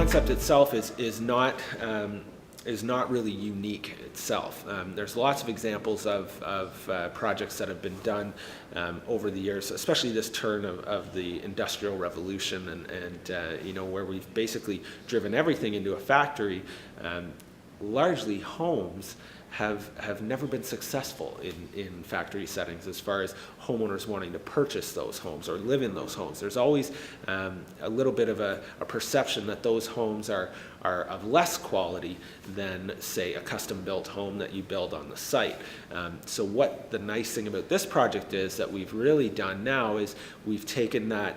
concept itself is not really unique itself. There's lots of examples of projects that have been done over the years, especially this turn of the Industrial Revolution, and you know, where we've basically driven everything into a factory. Largely homes have never been successful in factory settings as far as homeowners wanting to purchase those homes or live in those homes. There's always a little bit of a perception that those homes are of less quality than, say, a custom-built home that you build on the site. So what the nice thing about this project is that we've really done now is we've taken that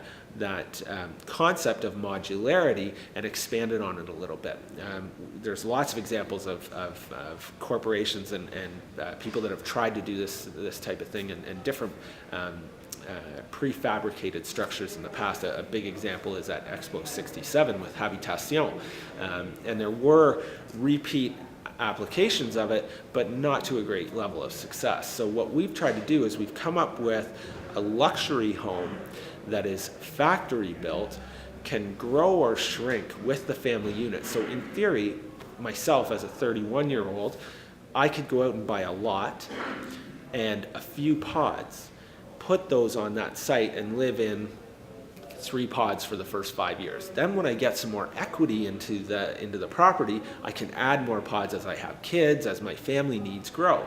concept of modularity and expanded on it a little bit. There's lots of examples of corporations and people that have tried to do this type of thing and different prefabricated structures in the past. A big example is at Expo 67 with Habitation, and there were repeat applications of it, but not to a great level of success. So what we've tried to do is we've come up with a luxury home that is factory built, can grow or shrink with the family unit. So in theory, myself as a 31-year-old, I could go out and buy a lot and a few pods, put those on that site and live in 3 pods for the first 5 years. Then when I get some more equity into the property, I can add more pods as I have kids, as my family needs grow.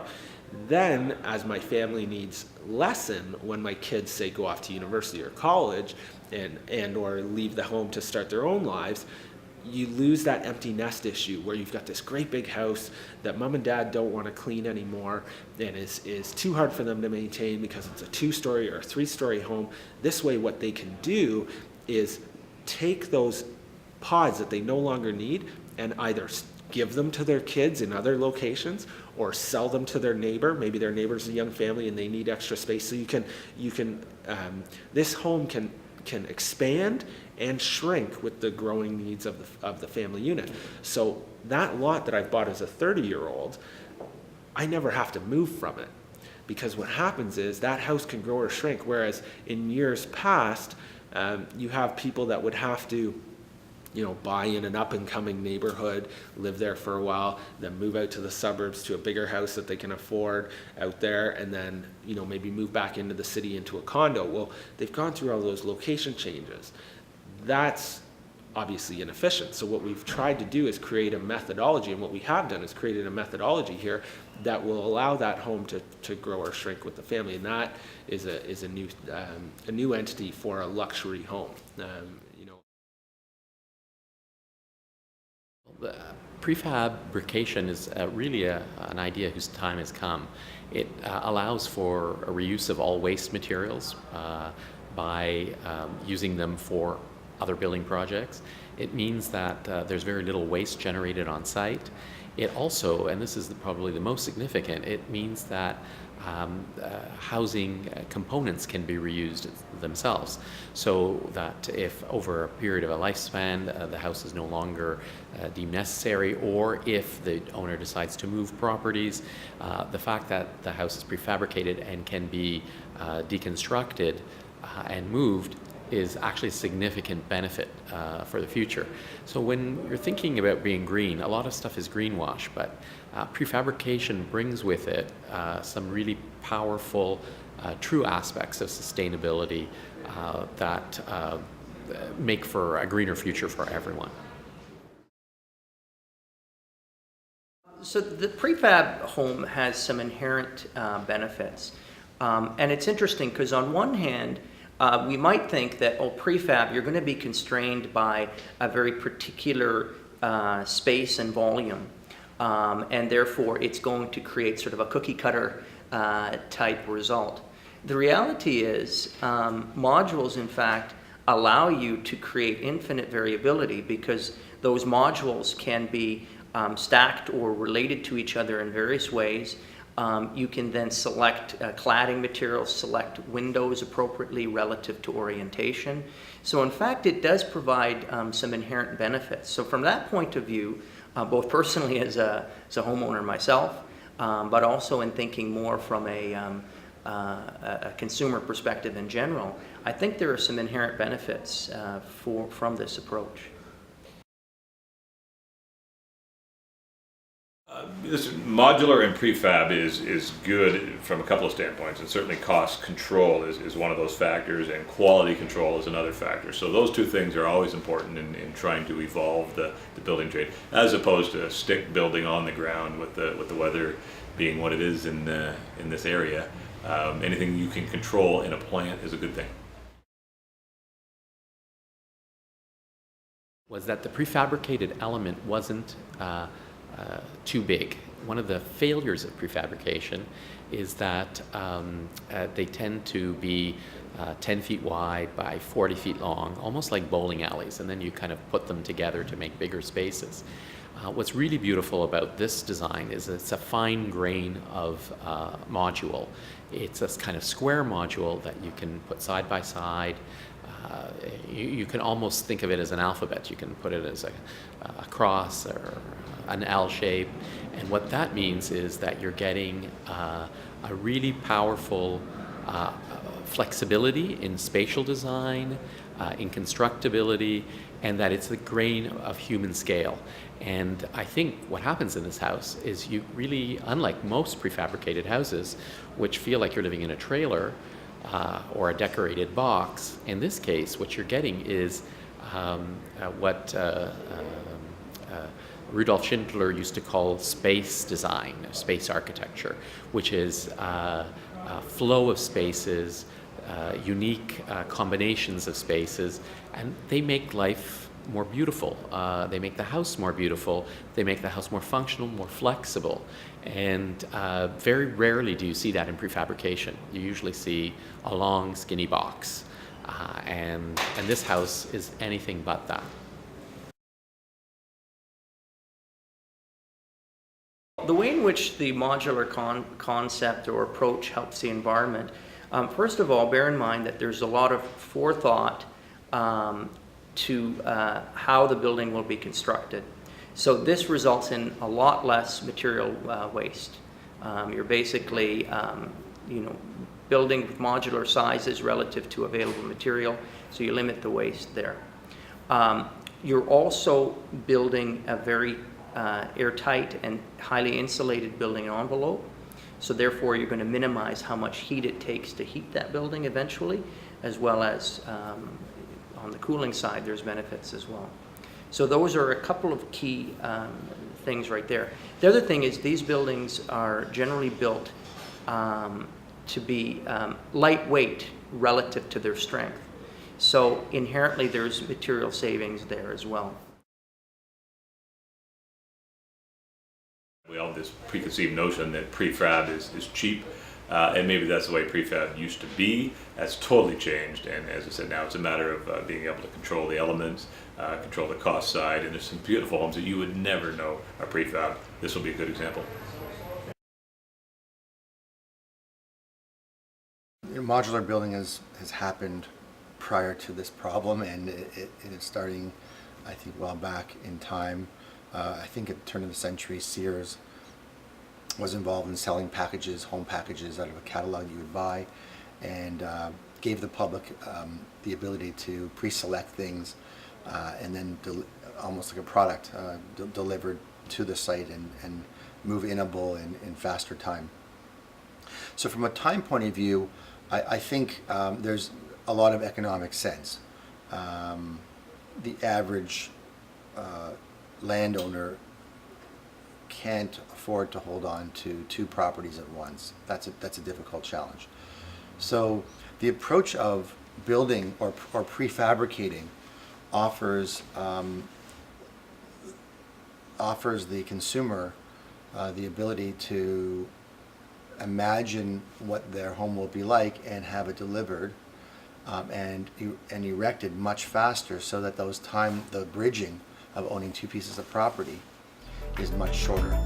Then, as my family needs lessen, when my kids, say, go off to university or college and or leave the home to start their own lives, you lose that empty nest issue where you've got this great big house that mom and dad don't want to clean anymore and is too hard for them to maintain because it's a 2-story or a 3-story home. This way, what they can do is take those pods that they no longer need and either give them to their kids in other locations or sell them to their neighbor. Maybe their neighbor's a young family and they need extra space. So this home can expand and shrink with the growing needs of the family unit. So that lot that I bought as a 30-year-old, I never have to move from it, because what happens is that house can grow or shrink, whereas in years past, you have people that would have to, you know, buy in an up-and-coming neighborhood, live there for a while, then move out to the suburbs to a bigger house that they can afford out there, and then, you know, maybe move back into the city into a condo. Well, they've gone through all those location changes. That's obviously inefficient. So what we've tried to do is create a methodology, and what we have done is created a methodology here that will allow that home to grow or shrink with the family, and that is a new entity for a luxury home. Prefabrication is really an idea whose time has come. It allows for a reuse of all waste materials by using them for other building projects. It means that there's very little waste generated on site. It also, and this is probably the most significant, it means that housing components can be reused themselves, so that if over a period of a lifespan the house is no longer deemed necessary, or if the owner decides to move properties, the fact that the house is prefabricated and can be deconstructed and moved is actually a significant benefit for the future. So when you're thinking about being green, a lot of stuff is greenwash, but prefabrication brings with it some really powerful, true aspects of sustainability that make for a greener future for everyone. So the prefab home has some inherent benefits. And it's interesting because on one hand, we might think that, oh, prefab, you're going to be constrained by a very particular space and volume. And therefore, it's going to create sort of a cookie cutter type result. The reality is modules, in fact, allow you to create infinite variability, because those modules can be stacked or related to each other in various ways. You can then select cladding materials, select windows appropriately relative to orientation. So in fact, it does provide some inherent benefits. So from that point of view, both personally as a homeowner myself, but also in thinking more from a consumer perspective in general, I think there are some inherent benefits from this approach. Modular and prefab is good from a couple of standpoints, and certainly cost control is one of those factors, and quality control is another factor. So those two things are always important in trying to evolve the building trade, as opposed to stick building on the ground with the weather being what it is in this area. Anything you can control in a plant is a good thing. Was that the prefabricated element wasn't too big. One of the failures of prefabrication is that they tend to be 10 feet wide by 40 feet long, almost like bowling alleys, and then you kind of put them together to make bigger spaces. What's really beautiful about this design is it's a fine grain of module. It's a kind of square module that you can put side by side. You can almost think of it as an alphabet. You can put it as a cross or an L shape. And what that means is that you're getting a really powerful flexibility in spatial design, in constructability, and that it's the grain of human scale. And I think what happens in this house is you really, unlike most prefabricated houses, which feel like you're living in a trailer, or a decorated box. In this case, what you're getting is what Rudolf Schindler used to call space design, space architecture, which is a flow of spaces, unique combinations of spaces, and they make life more beautiful. They make the house more beautiful. They make the house more functional, more flexible. And very rarely do you see that in prefabrication. You usually see a long, skinny box. And this house is anything but that. The way in which the modular concept or approach helps the environment, first of all, bear in mind that there's a lot of forethought to how the building will be constructed. So this results in a lot less material waste. You're basically, building with modular sizes relative to available material, so you limit the waste there. You're also building a very airtight and highly insulated building envelope, so therefore you're going to minimize how much heat it takes to heat that building eventually, as well as on the cooling side there's benefits as well. So those are a couple of key things right there. The other thing is these buildings are generally built to be lightweight relative to their strength. So inherently there's material savings there as well. We all have this preconceived notion that prefab is cheap, and maybe that's the way prefab used to be. That's totally changed, and as I said, now it's a matter of being able to control the elements, control the cost side, and there's some beautiful homes that you would never know are prefab. This will be a good example. Modular building has happened prior to this problem, and it is starting, I think, well back in time. I think at the turn of the century, Sears was involved in selling packages, home packages out of a catalog you would buy, and gave the public the ability to pre-select things and then almost like a product delivered to the site and move inable in faster time. So from a time point of view, I think there's a lot of economic sense. The average landowner can't afford to hold on to two properties at once. That's a difficult challenge. So the approach of building or prefabricating offers the consumer the ability to imagine what their home will be like and have it delivered and erected much faster, so that the bridging of owning two pieces of property is much shorter.